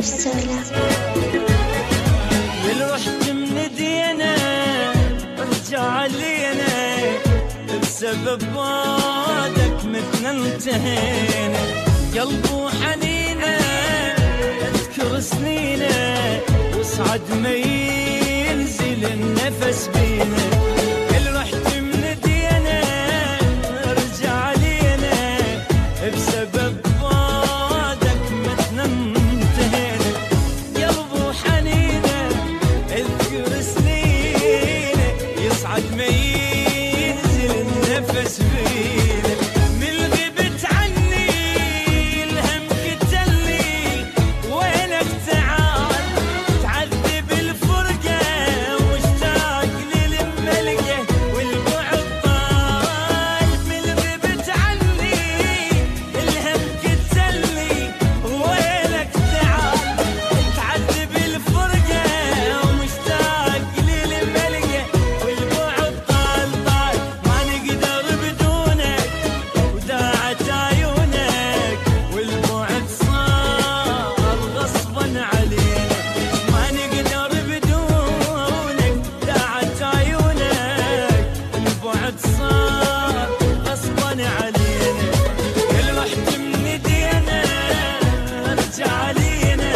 كبسولة. من رحت من دينا ارجع لينا بسبب بعدك مثل انتهينا. قلب وحنينا اذكر سنينا وصعد ما ينزل النفس بينا. من رحت من دينا ارجع لينا بسبب بعدك مثل انتهينا. قلب وحنينا اذكر سنينا يصعد ما ينزل النفس بينا. من غبت عني الهم قتلني وينك تعال تعذب الفرقة مشتاق للملقى والبعد طال. من غبت عني الهم قتلني وينك تعال تعذب الفرقة ومشتاق للملقى والبعد طال طال. ما نقدر بدونك وداعت عيونك والبعد صار غصبا علينا. ما نقدر بدونك داعت عيونك والبعد صار غصبا علينا. كل رحت من دينا ارجع لينا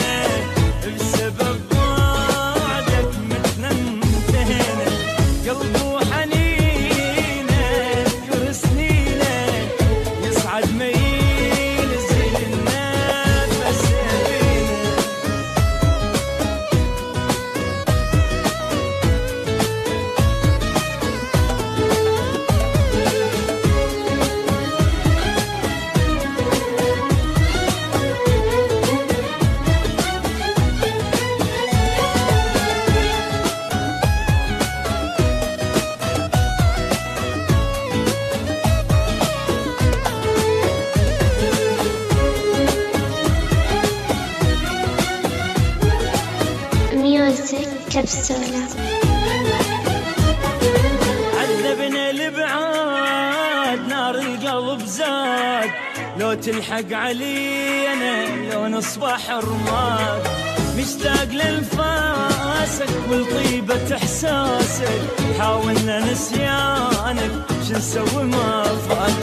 بسبب بعدك مثل انتهينا. قلب وحنينا اذكر سنينا يصعد ما ينزل النفس بينا. ميوزك كبسولة. عذبنا البعاد نار القلب زاد. لو تلحق علينا لو نصبح رماد. مشتاق لانفاسك ولطيبة احساسك. حاولنا نسيانك شو نسوي ما فات.